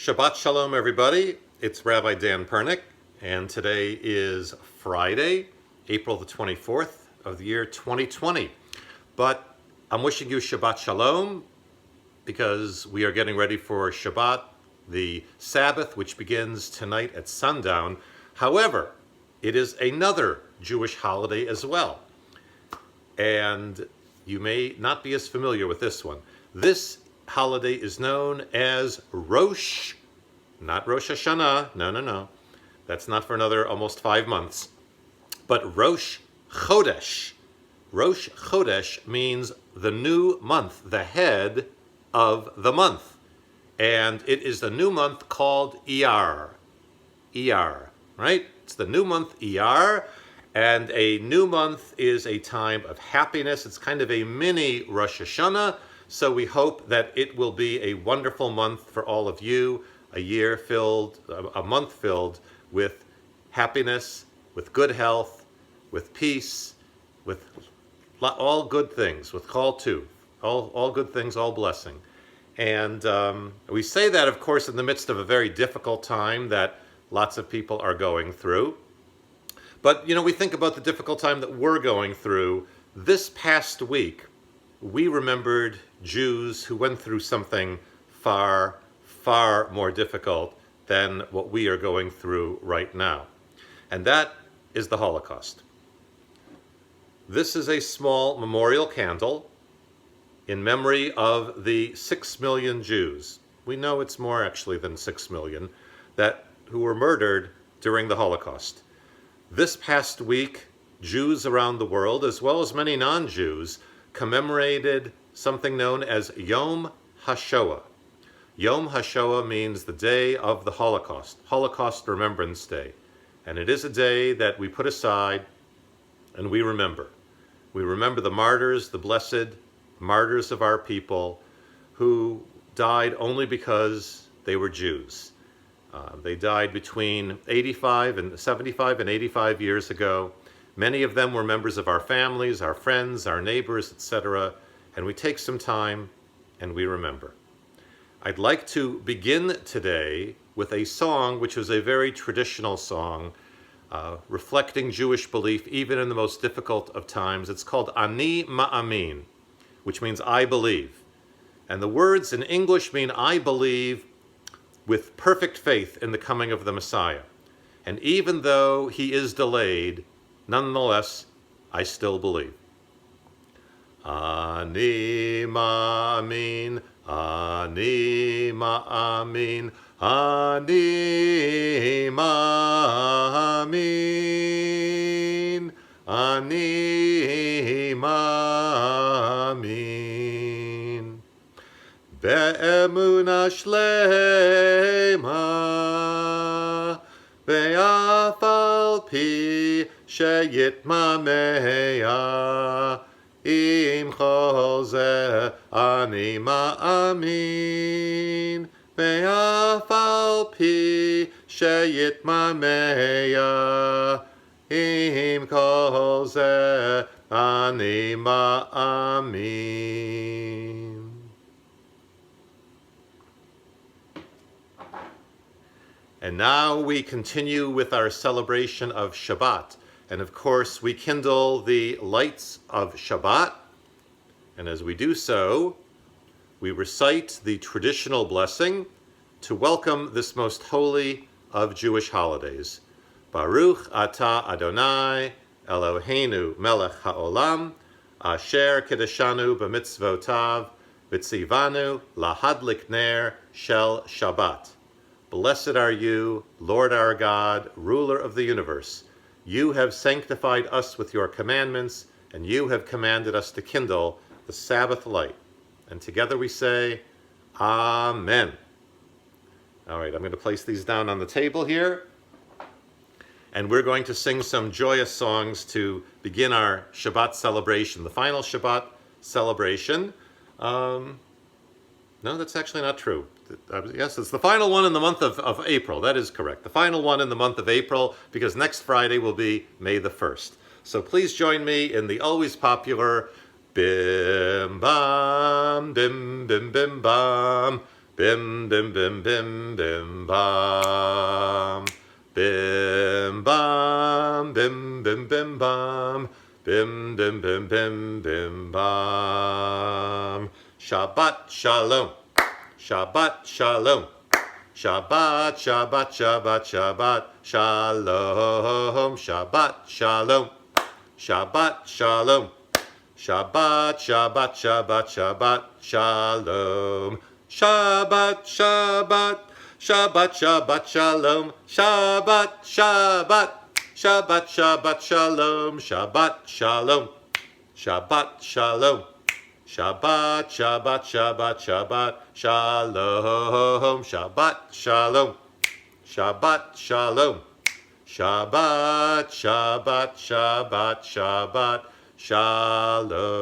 Shabbat Shalom, everybody. It's Rabbi Dan Pernick, and today is Friday, April the 24th of the year 2020. But I'm wishing you Shabbat Shalom because we are getting ready for Shabbat, the Sabbath, which begins tonight at sundown. However, it is another Jewish holiday as well. And you may not be as familiar with this one. This holiday is known as Rosh, not Rosh Hashanah, no. That's not for another almost 5 months. But Rosh Chodesh. Rosh Chodesh means the new month, the head of the month. And it is the new month called Iyar. Iyar, right? It's the new month Iyar. And a new month is a time of happiness. It's kind of a mini Rosh Hashanah. So we hope that it will be a wonderful month for all of you, a month filled with happiness, with good health, with peace, with all good things, with call to, all good things, all blessing. And we say that, of course, in the midst of a very difficult time that lots of people are going through. But, we think about the difficult time that we're going through. This past week, we remembered Jews who went through something far, far more difficult than what we are going through right now. And that is the Holocaust. This is a small memorial candle in memory of the 6 million Jews. We know it's more actually than 6 million who were murdered during the Holocaust. This past week, Jews around the world, as well as many non-Jews, commemorated something known as Yom HaShoah. Yom HaShoah means the day of the Holocaust, Holocaust Remembrance Day. And it is a day that we put aside and we remember. We remember the martyrs, the blessed martyrs of our people who died only because they were Jews. They died between 75 and 85 years ago. Many of them were members of our families, our friends, our neighbors, etc. And we take some time and we remember. I'd like to begin today with a song which was a very traditional song reflecting Jewish belief even in the most difficult of times. It's called Ani Ma'amin, which means I believe. And the words in English mean I believe with perfect faith in the coming of the Messiah. And even though he is delayed, nonetheless, I still believe. Ani ma'amin, ani ma'amin, ani ma'amin, ani ma'amin. Be'emuna shlema, ve'af al pi sheyitmamea, im chol zeh ani ma'amin, ve'af al pi sheyitmamea, im chol zeh ani ma'amin. And now we continue with our celebration of Shabbat. And of course, we kindle the lights of Shabbat. And as we do so, we recite the traditional blessing to welcome this most holy of Jewish holidays. Baruch atah Adonai, Eloheinu melech haolam, asher kedeshanu b'mitzvotav, v'tzivanu lahadlik ner shel Shabbat. Blessed are you, Lord our God, ruler of the universe. You have sanctified us with your commandments, and you have commanded us to kindle the Sabbath light. And together we say, Amen. All right, I'm going to place these down on the table here. And we're going to sing some joyous songs to begin our Shabbat celebration, the final Shabbat celebration. No, that's actually not true. Yes, it's the final one in the month of April. That is correct. The final one in the month of April, because next Friday will be May the 1st. So please join me in the always popular Bim Bam, Bim Bim Bim Bam, Bim, bim, bim, bim, bim, bam. Bim, bam, bim, bim, bim, bam. Bim, bim, bim, bim, bim, bam. Shabbat shalom. Shabbat shalom. Shabbat, Shabbat, Shabbat, Shabbat, Shalom. Shabbat, Shalom. Shabbat, Shalom. Shabbat, Shabbat, Shabbat, Shabbat, Shalom. Shabbat, Shabbat, Shabbat, Shabbat, Shalom. Shabbat, Shabbat, Shabbat, Shabbat, Shalom. Shabbat, Shalom. Shabbat, Shalom. Shabbat, Shabbat, Shabbat, Shabbat, Shalom. Shabbat, Shalom. Shabbat, Shalom. Shabbat, Shabbat, Shabbat, Shabbat, Shalom.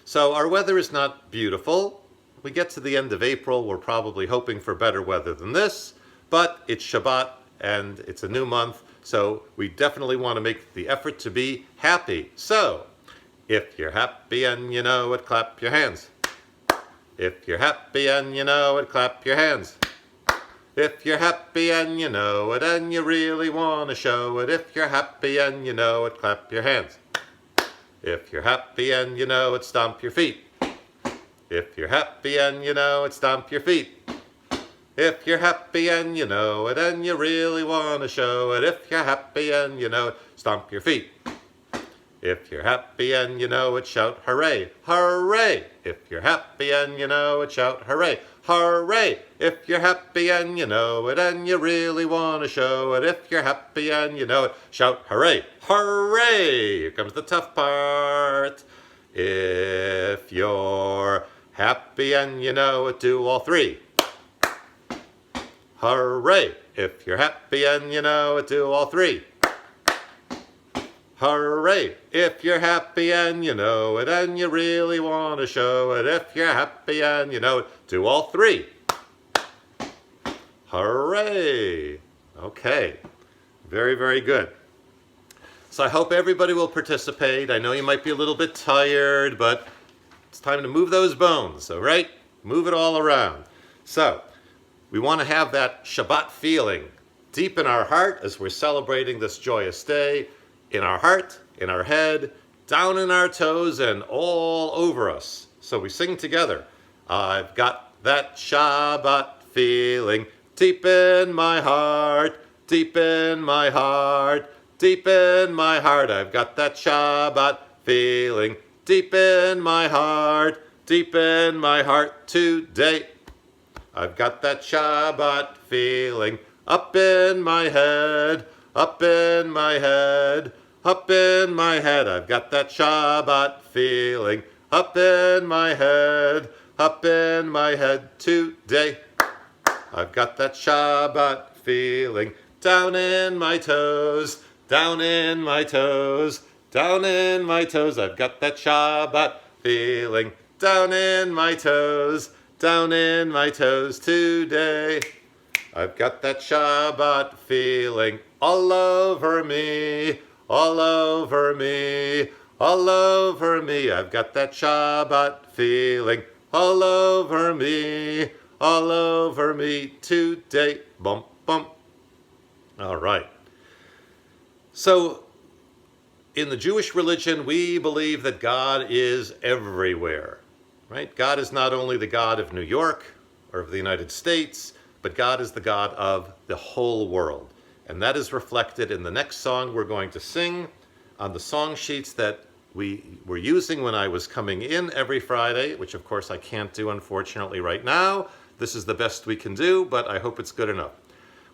So our weather is not beautiful. We get to the end of April, we're probably hoping for better weather than this, but it's Shabbat and it's a new month, so we definitely want to make the effort to be happy. So, if you're happy and you know it, clap your hands. If you're happy and you know it, clap your hands. If you're happy and you know it and you really want to show it, if you're happy and you know it, clap your hands. If you're happy and you know it, stomp your feet. If you're happy and you know it, stomp your feet. If you're happy and you know it and you really want to show it, if you're happy and you know it, stomp your feet. If you're happy and you know it, shout hooray, hooray. If you're happy and you know it, shout hooray, hooray. If you're happy and you know it and you really want to show it, if you're happy and you know it, shout hooray, hooray. Here comes the tough part. If you're happy and you know it, do all three. Hooray. If you're happy and you know it, do all three. Hooray! If you're happy and you know it and you really want to show it, if you're happy and you know it, do all three. Hooray! Okay, very, very good. So I hope everybody will participate. I know you might be a little bit tired, but it's time to move those bones, all right? Move it all around. So we want to have that Shabbat feeling deep in our heart as we're celebrating this joyous day. In our heart, in our head, down in our toes, and all over us. So we sing together. I've got that Shabbat feeling deep in my heart, deep in my heart, deep in my heart. I've got that Shabbat feeling deep in my heart, deep in my heart today. I've got that Shabbat feeling up in my head, up in my head, up in my head. I've got that Shabbat feeling up in my head today. I've got that Shabbat feeling down in my toes, down in my toes, down in my toes. I've got that Shabbat feeling down in my toes today. I've got that Shabbat feeling all over me, all over me, all over me. I've got that Shabbat feeling all over me today. Bump, bump. All right. So, in the Jewish religion, we believe that God is everywhere, right? God is not only the God of New York or of the United States, but God is the God of the whole world. And that is reflected in the next song we're going to sing on the song sheets that we were using when I was coming in every Friday, which of course I can't do unfortunately right now. This is the best we can do, but I hope it's good enough.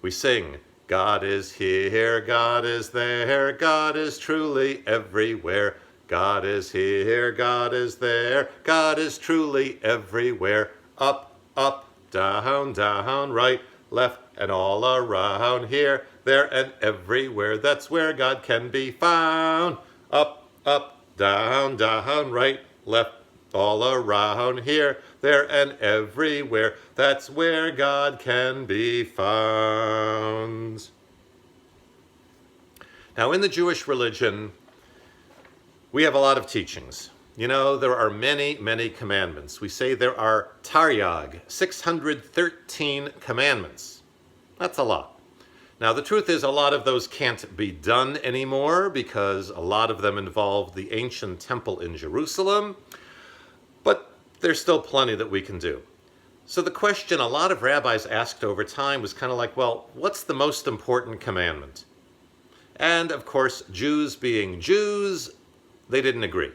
We sing, God is here, God is there, God is truly everywhere. God is here, God is there, God is truly everywhere. Up, up, down, down, right, left, and all around, here, there, and everywhere. That's where God can be found. Up, up, down, down, right, left, all around, here, there, and everywhere. That's where God can be found. Now, in the Jewish religion, we have a lot of teachings. You know, there are many, many commandments. We say there are Taryag, 613 commandments. That's a lot. Now, the truth is a lot of those can't be done anymore because a lot of them involve the ancient temple in Jerusalem, but there's still plenty that we can do. So the question a lot of rabbis asked over time was kind of like, well, what's the most important commandment? And of course, Jews being Jews, they didn't agree.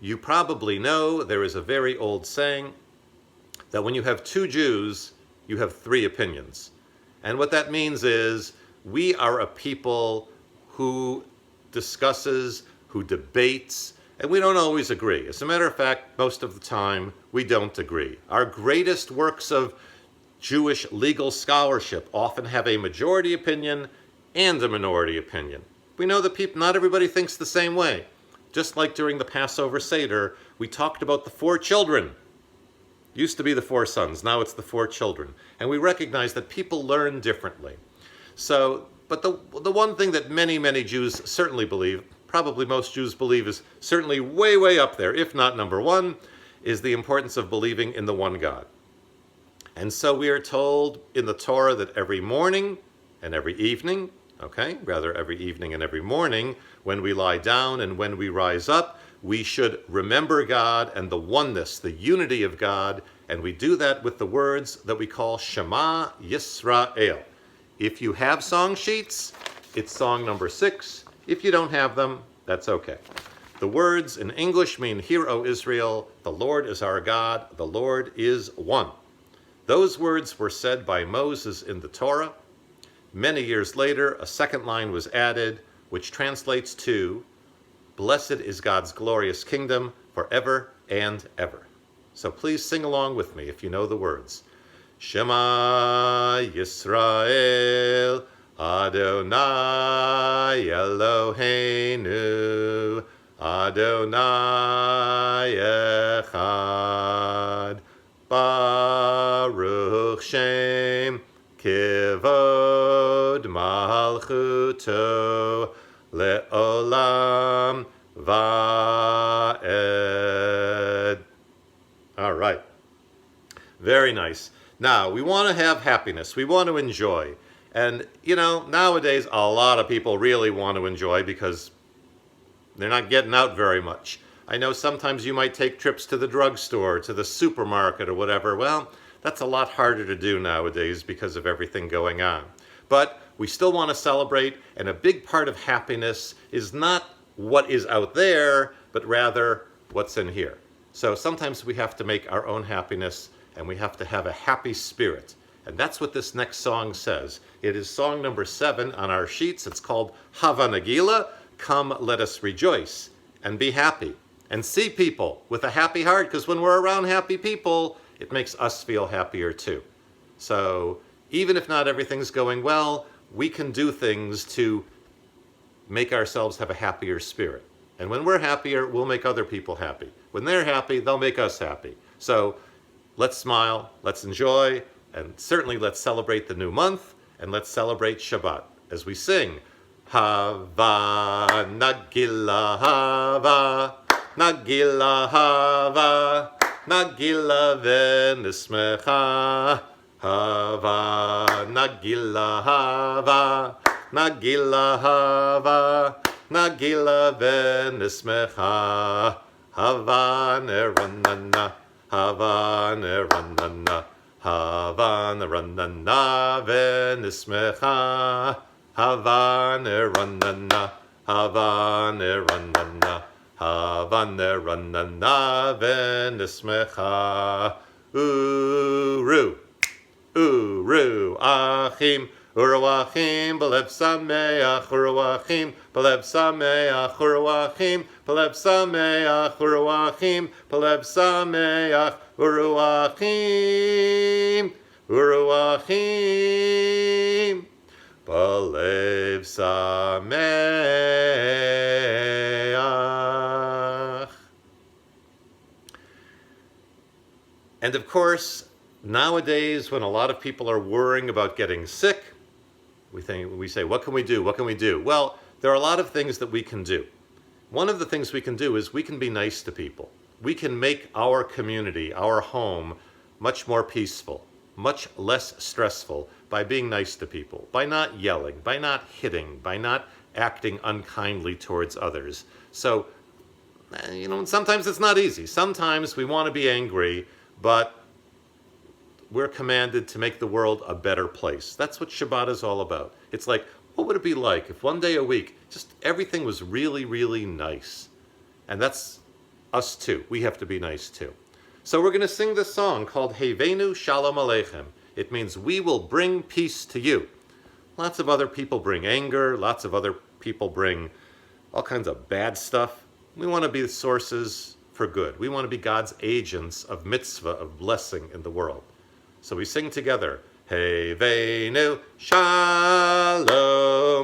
You probably know there is a very old saying that when you have two Jews, you have three opinions. And what that means is we are a people who discusses, who debates, and we don't always agree. As a matter of fact, most of the time, we don't agree. Our greatest works of Jewish legal scholarship often have a majority opinion and a minority opinion. We know that not everybody thinks the same way. Just like during the Passover Seder, we talked about the four children. Used to be the four sons, now it's the four children. And we recognize that people learn differently. So, but the one thing that many, many Jews certainly believe, probably most Jews believe is certainly way, way up there, if not number one, is the importance of believing in the one God. And so we are told in the Torah that every morning and every evening, every evening and every morning, when we lie down and when we rise up, we should remember God and the oneness, the unity of God, and we do that with the words that we call Shema Yisrael. If you have song sheets, it's song number 6. If you don't have them, that's okay. The words in English mean, Hear, O Israel, the Lord is our God, the Lord is one. Those words were said by Moses in the Torah. Many years later, a second line was added, which translates to, Blessed is God's glorious kingdom forever and ever. So please sing along with me if you know the words. Shema Yisrael, Adonai Eloheinu, Adonai Echad, Baruch Shem, Kivod Malchuto, Le'olam Va'ed. All right. Very nice. Now, we want to have happiness. We want to enjoy. And, you know, nowadays, a lot of people really want to enjoy because they're not getting out very much. I know sometimes you might take trips to the drugstore, to the supermarket or whatever. Well, that's a lot harder to do nowadays because of everything going on. But we still want to celebrate, and a big part of happiness is not what is out there, but rather what's in here. So sometimes we have to make our own happiness, and we have to have a happy spirit. And that's what this next song says. It is song number 7 on our sheets. It's called Hava Nagila, Come Let Us Rejoice and Be Happy. And see people with a happy heart, because when we're around happy people, it makes us feel happier too. So even if not everything's going well, we can do things to make ourselves have a happier spirit. And when we're happier, we'll make other people happy. When they're happy, they'll make us happy. So let's smile, let's enjoy, and certainly let's celebrate the new month, and let's celebrate Shabbat as we sing, Hava Nagila Hava, Nagila Hava, Nagila Venismecha, Hava Nagila Hava, Nagila Hava, Nagila Venismecha, Hava Neranana, Hava Neranana, Hava Neranana Venismecha, Hava Neranana, Hava Neranana, Hava Neranana Venismecha, Uru, Uru, Achim, Uruachim, Belev Sameach, Uruachim, Belev Sameach, Uruachim, Belev Sameach, Uruachim, Belev Sameach, Uruachim, Uruachim, Belev Sameach. And of course, nowadays, when a lot of people are worrying about getting sick, we say, what can we do? What can we do? Well, there are a lot of things that we can do. one of the things we can do is we can be nice to people. We can make our community, our home, much more peaceful, much less stressful by being nice to people, by not yelling, by not hitting, by not acting unkindly towards others. So, sometimes it's not easy. Sometimes we want to be angry, but we're commanded to make the world a better place. That's what Shabbat is all about. It's like, what would it be like if one day a week, just everything was really, really nice? And that's us too. We have to be nice too. So we're going to sing this song called Hevenu Shalom Aleichem. It means we will bring peace to you. Lots of other people bring anger. Lots of other people bring all kinds of bad stuff. We want to be the sources for good. We want to be God's agents of mitzvah, of blessing in the world. So we sing together, Hevenu Shalom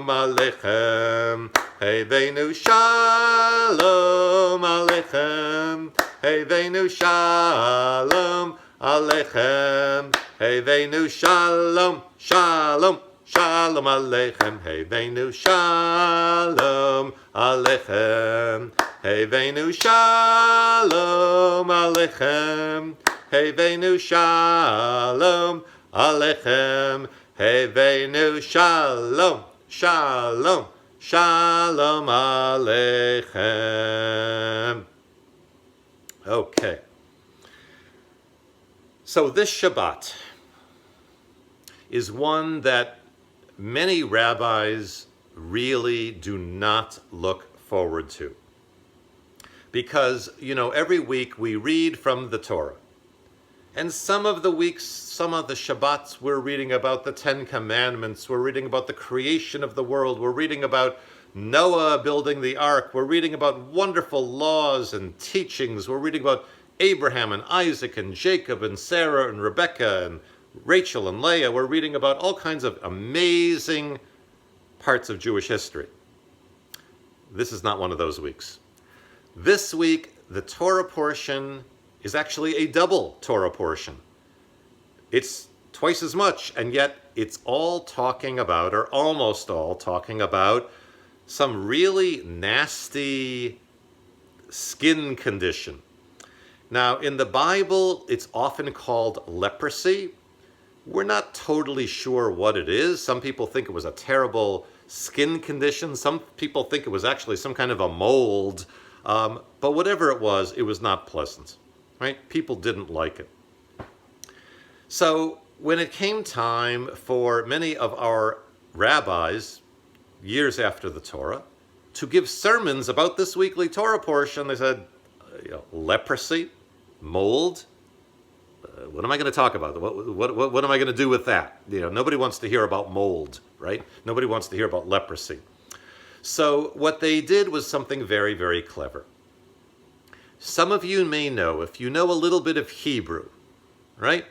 Aleichem, Hevenu Shalom Aleichem, Hevenu Shalom Aleichem, Hevenu Shalom, Shalom, Shalom Aleichem, Hevenu Shalom Aleichem, Hevenu Shalom Aleichem, Hevenu Shalom Aleichem, Hevenu Shalom, Shalom, Shalom Aleichem. Okay. So this Shabbat is one that many rabbis really do not look forward to. Because, every week we read from the Torah. And some of the weeks, some of the Shabbats, we're reading about the Ten Commandments, we're reading about the creation of the world, we're reading about Noah building the ark, we're reading about wonderful laws and teachings, we're reading about Abraham and Isaac and Jacob and Sarah and Rebecca and Rachel and Leah. We're reading about all kinds of amazing parts of Jewish history. This is not one of those weeks. This week, the Torah portion is actually a double Torah portion. It's twice as much, and yet it's all talking about, or almost all talking about, some really nasty skin condition. Now, in the Bible, it's often called leprosy. We're not totally sure what it is. Some people think it was a terrible skin condition. Some people think it was actually some kind of a mold. But whatever it was not pleasant. Right? People didn't like it. So when it came time for many of our rabbis, years after the Torah, to give sermons about this weekly Torah portion, they said, leprosy, mold, what am I going to talk about? What am I going to do with that? Nobody wants to hear about mold, right? Nobody wants to hear about leprosy. So what they did was something very, very clever. Some of you may know, if you know a little bit of Hebrew, right?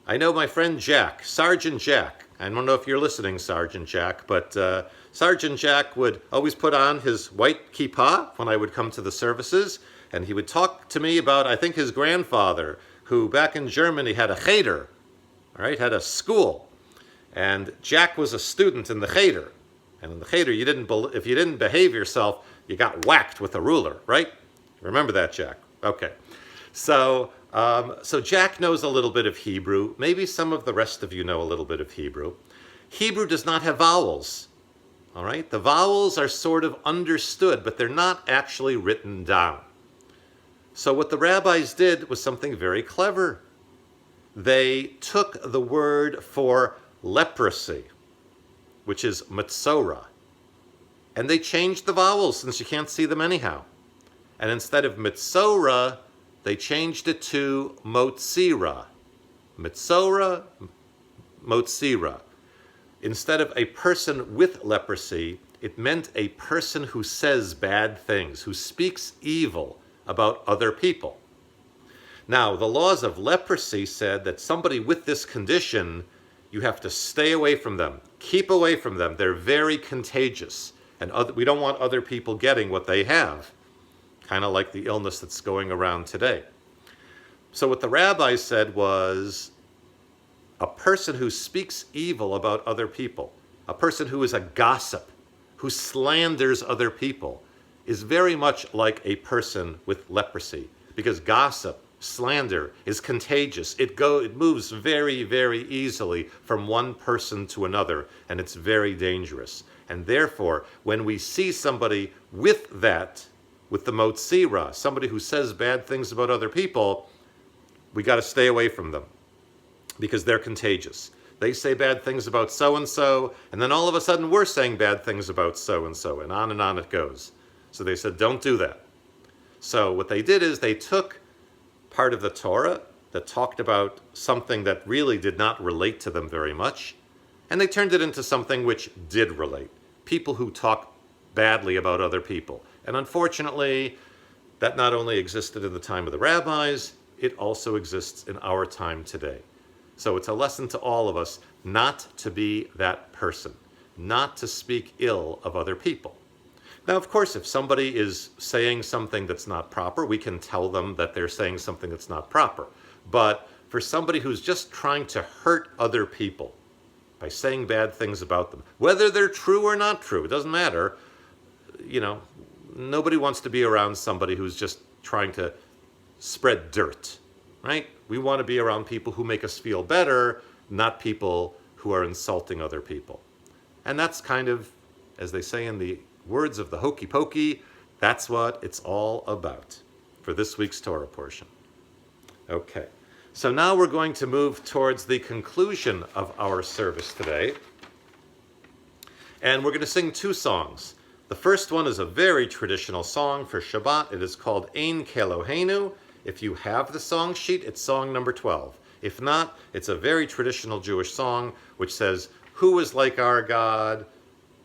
I know my friend Jack, Sergeant Jack. I don't know if you're listening, Sergeant Jack, but Sergeant Jack would always put on his white kippah when I would come to the services, and he would talk to me about, I think, his grandfather, who back in Germany had a cheder, right? Had a school. And Jack was a student in the cheder. And in the cheder, if you didn't behave yourself, you got whacked with a ruler, right? Remember that, Jack? Okay. So Jack knows a little bit of Hebrew. Maybe some of the rest of you know a little bit of Hebrew. Hebrew does not have vowels, all right? The vowels are sort of understood, but they're not actually written down. So what the rabbis did was something very clever. They took the word for leprosy, which is metzora, and they changed the vowels since you can't see them anyhow. And instead of metzora, they changed it to motzira. Metzora, motzira. Instead of a person with leprosy, it meant a person who says bad things, who speaks evil about other people. Now, the laws of leprosy said that somebody with this condition, you have to stay away from them, keep away from them. They're very contagious, and we don't want other people getting what they have, kind of like the illness that's going around today. So what the rabbis said was, a person who speaks evil about other people, a person who is a gossip, who slanders other people, is very much like a person with leprosy, because gossip, slander is contagious. It moves very, very easily from one person to another, and it's very dangerous. And therefore, when we see somebody with that, with the motzira, somebody who says bad things about other people, we got to stay away from them because they're contagious. They say bad things about so-and-so, and then all of a sudden we're saying bad things about so-and-so, and on it goes. So they said, don't do that. So what they did is they took part of the Torah that talked about something that really did not relate to them very much, and they turned it into something which did relate. People who talk badly about other people. And unfortunately, that not only existed in the time of the rabbis, it also exists in our time today. So it's a lesson to all of us not to be that person, not to speak ill of other people. Now, of course, if somebody is saying something that's not proper, we can tell them that they're saying something that's not proper. But for somebody who's just trying to hurt other people by saying bad things about them, whether they're true or not true, it doesn't matter. You know, nobody wants to be around somebody who's just trying to spread dirt, right? We want to be around people who make us feel better, not people who are insulting other people. And that's kind of, as they say in the words of the hokey pokey, that's what it's all about for this week's Torah portion. Okay, so now we're going to move towards the conclusion of our service today. And we're going to sing two songs. The first one is a very traditional song for Shabbat. It is called Ein Keloheinu. If you have the song sheet, it's song number 12. If not, it's a very traditional Jewish song which says, who is like our God?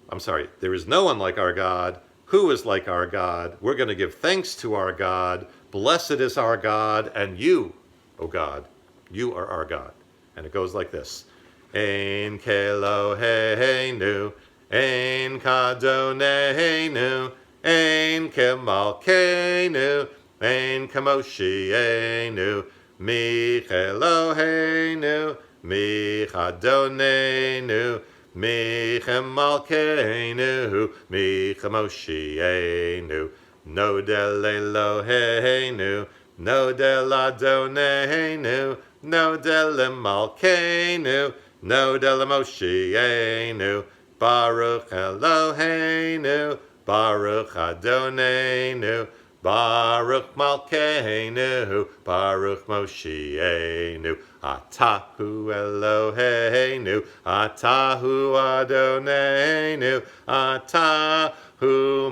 I'm sorry, there is no one like our God. Who is like our God? We're going to give thanks to our God. Blessed is our God, and you, O God, you are our God. And it goes like this. Ein Keloheinu, Ein Kadoneinu, Ein Kemalkeinu, Ein Kamoshienu, Mi Eloheinu, Mi Chadonenu, Mi Chemalkeinu, Mi Chamoshienu, Nodel Eloheinu, Nodel Adonenu, Nodel Malkeinu, Nodel Moshienu, Baruch Eloheinu, Baruch Adonenu, Baruch Malkeinu, Baruch Moshienu, Atahu Eloheinu, Atahu Adonenu, Atahu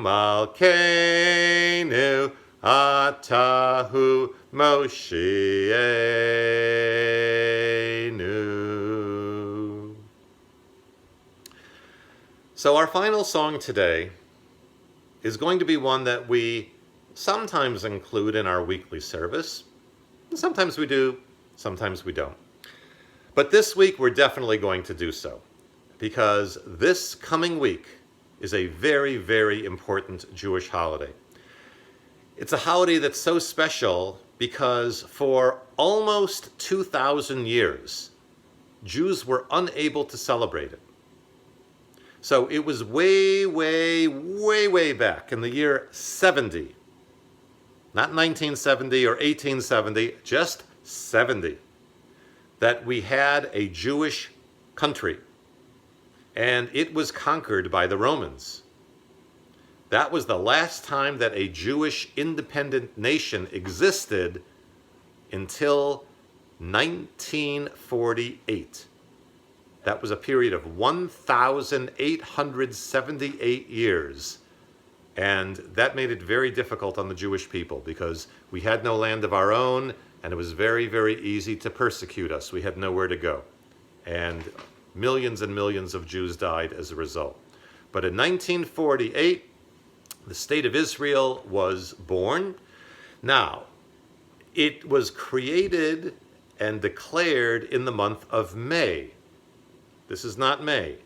Malkeinu, Atahu Moshienu. So our final song today is going to be one that we sometimes include in our weekly service. Sometimes we do, sometimes we don't. But this week we're definitely going to do so, because this coming week is a very, very important Jewish holiday. It's a holiday that's so special because for almost 2,000 years, Jews were unable to celebrate it. So it was way, way, way, way back in the year 70. Not 1970 or 1870, just 70, that we had a Jewish country, and it was conquered by the Romans. That was the last time that a Jewish independent nation existed until 1948. That was a period of 1,878 years. And that made it very difficult on the Jewish people because we had no land of our own, and it was very, very easy to persecute us. We had nowhere to go. And millions and millions of Jews died as a result. But in 1948, the State of Israel was born. Now, it was created and declared in the month of May. This is not May.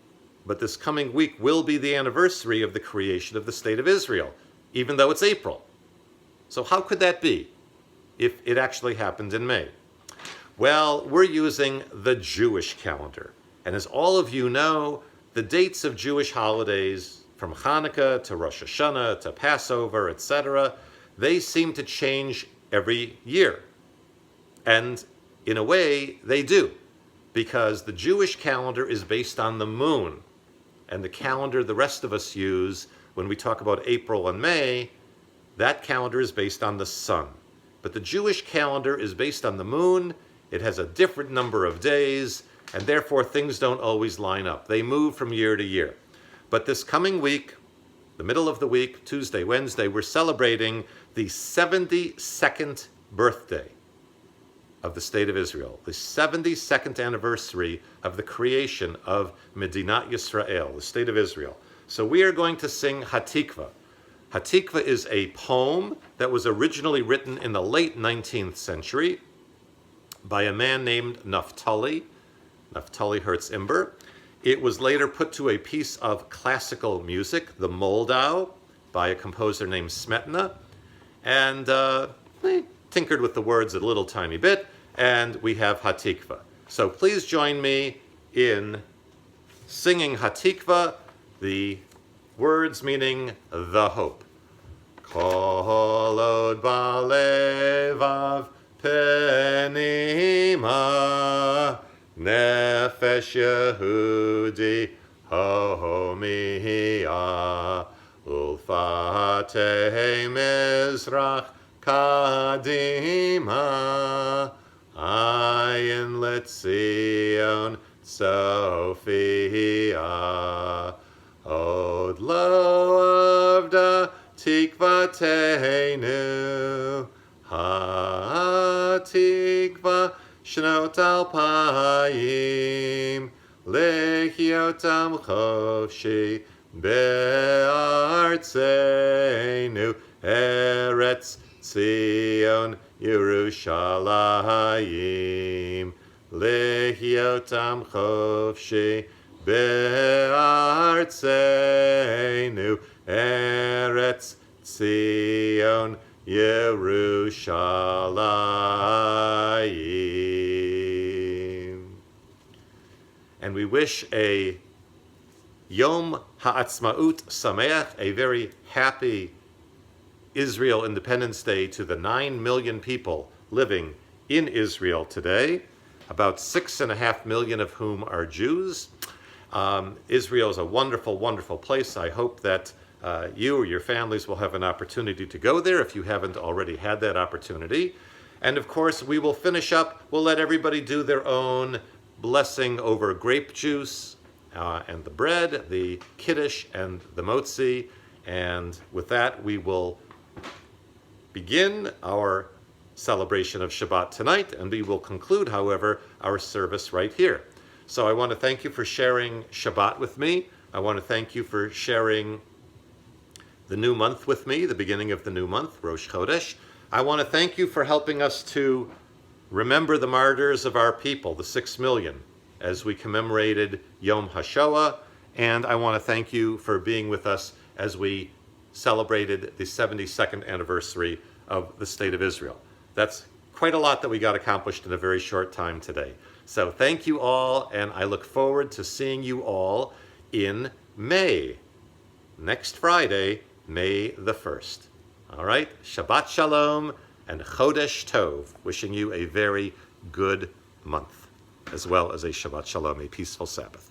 But this coming week will be the anniversary of the creation of the State of Israel, even though it's April. So how could that be if it actually happened in May? Well, we're using the Jewish calendar. And as all of you know, the dates of Jewish holidays, from Hanukkah to Rosh Hashanah to Passover, etc., they seem to change every year. And in a way, they do, because the Jewish calendar is based on the moon. And the calendar the rest of us use when we talk about April and May, that calendar is based on the sun. But the Jewish calendar is based on the moon. It has a different number of days, and therefore things don't always line up. They move from year to year. But this coming week, the middle of the week, Tuesday, Wednesday, we're celebrating the 72nd birthday of the State of Israel, the 72nd anniversary of the creation of Medinat Yisrael, the State of Israel. So we are going to sing Hatikva. Hatikva is a poem that was originally written in the late 19th century by a man named Naftali Hertz Imber. It was later put to a piece of classical music, the Moldau, by a composer named Smetana, and they tinkered with the words a little tiny bit, and we have Hatikva. So please join me in singing Hatikva, the words meaning the hope. Kol od balevav penima nefesh Yehudi homia ulfatei mizrach kadima ayin letzion Sophia od lo avda tikvateinu ha-tikva shnot alpayim lechiotam chofshi be'artzeinu eretz Tzion Yerushalayim lechiotam chofshi be'artzeinu eretz Tzion Yerushalayim. And we wish a Yom Ha'atzmaut Sameach, a very happy Israel Independence Day to the 9 million people living in Israel today, about 6.5 million of whom are Jews. Israel is a wonderful, wonderful place. I hope that you or your families will have an opportunity to go there if you haven't already had that opportunity. And of course, we will finish up. We'll let everybody do their own blessing over grape juice and the bread, the kiddush and the motzi. And with that, we will begin our celebration of Shabbat tonight, and we will conclude, however, our service right here. So I want to thank you for sharing Shabbat with me. I want to thank you for sharing the new month with me, the beginning of the new month, Rosh Chodesh. I want to thank you for helping us to remember the martyrs of our people, the 6 million, as we commemorated Yom HaShoah. And I want to thank you for being with us as we celebrated the 72nd anniversary of the State of Israel. That's quite a lot that we got accomplished in a very short time today. So thank you all, and I look forward to seeing you all in May. Next Friday, May the 1st. All right, Shabbat Shalom and Chodesh Tov. Wishing you a very good month, as well as a Shabbat Shalom, a peaceful Sabbath.